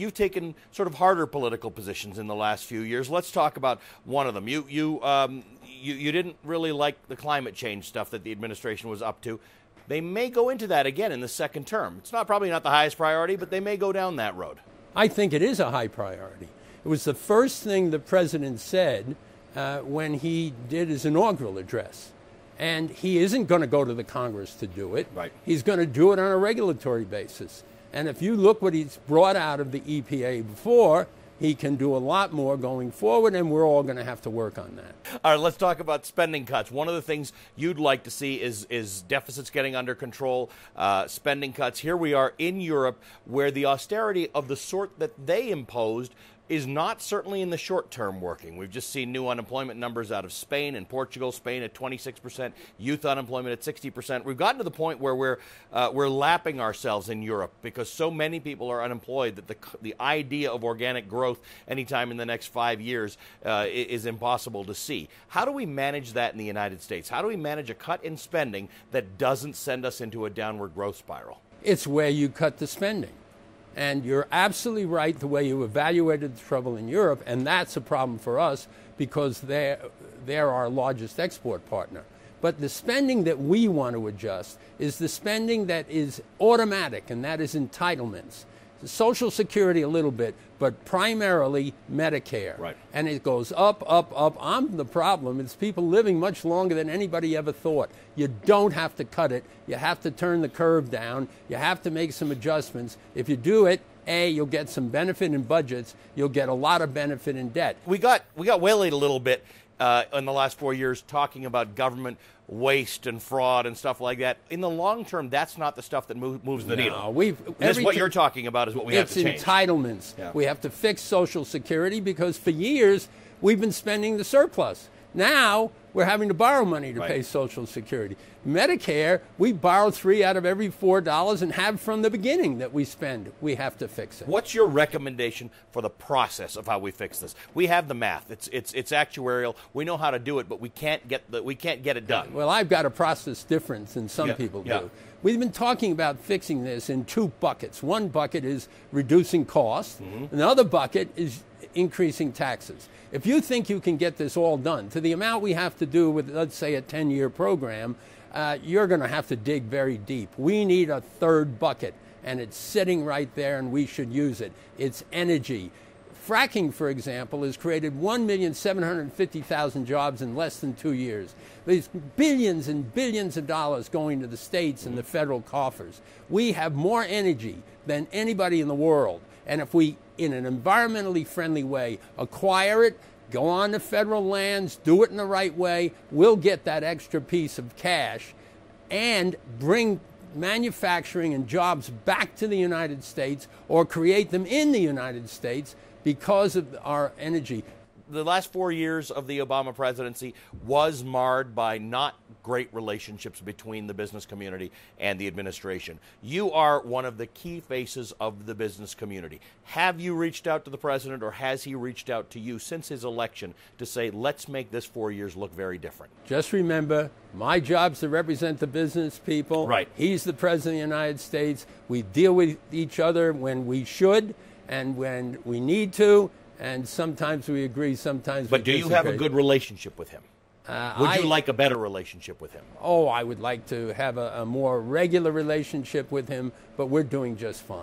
you've taken sort of harder political positions in the last few years. Let's talk about one of them. You didn't really like the climate change stuff that the administration was up to. They may go into that again in the second term. It's probably not the highest priority, but they may go down that road. I think it is a high priority. It was the first thing the president said when he did his inaugural address. And he isn't going to go to the Congress to do it. Right. He's going to do it on a regulatory basis. And if you look what he's brought out of the EPA before, he can do a lot more going forward, and we're all going to have to work on that. All right, let's talk about spending cuts. One of the things you'd like to see is deficits getting under control, spending cuts. Here we are in Europe, where the austerity of the sort that they imposed is not certainly in the short term working. We've just seen new unemployment numbers out of Spain and Portugal. Spain at 26%, youth unemployment at 60%. We've gotten to the point where we're lapping ourselves in Europe because so many people are unemployed that the idea of organic growth anytime in the next 5 years is impossible to see. How do we manage that in the United States? How do we manage a cut in spending that doesn't send us into a downward growth spiral? It's where you cut the spending. And you're absolutely right the way you evaluated the trouble in Europe, and that's a problem for us because they're our largest export partner. But the spending that we want to adjust is the spending that is automatic, and that is entitlements. Social Security a little bit, but primarily Medicare. Right. And it goes up, up, up. I'm the problem. It's people living much longer than anybody ever thought. You don't have to cut it. You have to turn the curve down. You have to make some adjustments. If you do it, you'll get some benefit in budgets. You'll get a lot of benefit in debt. We got waylaid a little bit in the last 4 years talking about government waste and fraud and stuff like that. In the long term, that's not the stuff that moves the needle. What you're talking about is what we have to change. It's entitlements. Yeah. We have to fix Social Security because for years we've been spending the surplus. Now we're having to borrow money to pay Social Security. Medicare, we borrow 3 out of every $4 and have from the beginning that we spend. We have to fix it. What's your recommendation for the process of how we fix this? We have the math. It's actuarial. We know how to do it, but we can't get it done. Well, I've got a process difference than some people do. We've been talking about fixing this in 2 buckets. One bucket is reducing costs. Another bucket is increasing taxes. If you think you can get this all done to the amount we have to do with, let's say, a 10-year program, you're going to have to dig very deep. We need a third bucket, and it's sitting right there, and we should use it. It's energy. Fracking, for example, has created 1,750,000 jobs in less than 2 years. There's billions and billions of dollars going to the states and the federal coffers. We have more energy than anybody in the world. And if we, in an environmentally friendly way, acquire it, go on to federal lands, do it in the right way, we'll get that extra piece of cash and bring manufacturing and jobs back to the United States or create them in the United States because of our energy. The last 4 years of the Obama presidency was marred by not great relationships between the business community and the administration. You are one of the key faces of the business community. Have you reached out to the president, or has he reached out to you since his election to say, let's make this 4 years look very different? Just remember, my job's to represent the business people. Right. He's the president of the United States. We deal with each other when we should and when we need to. And sometimes we agree, sometimes we disagree. But do you have a good relationship with him? Would you like a better relationship with him? Oh, I would like to have a more regular relationship with him, but we're doing just fine.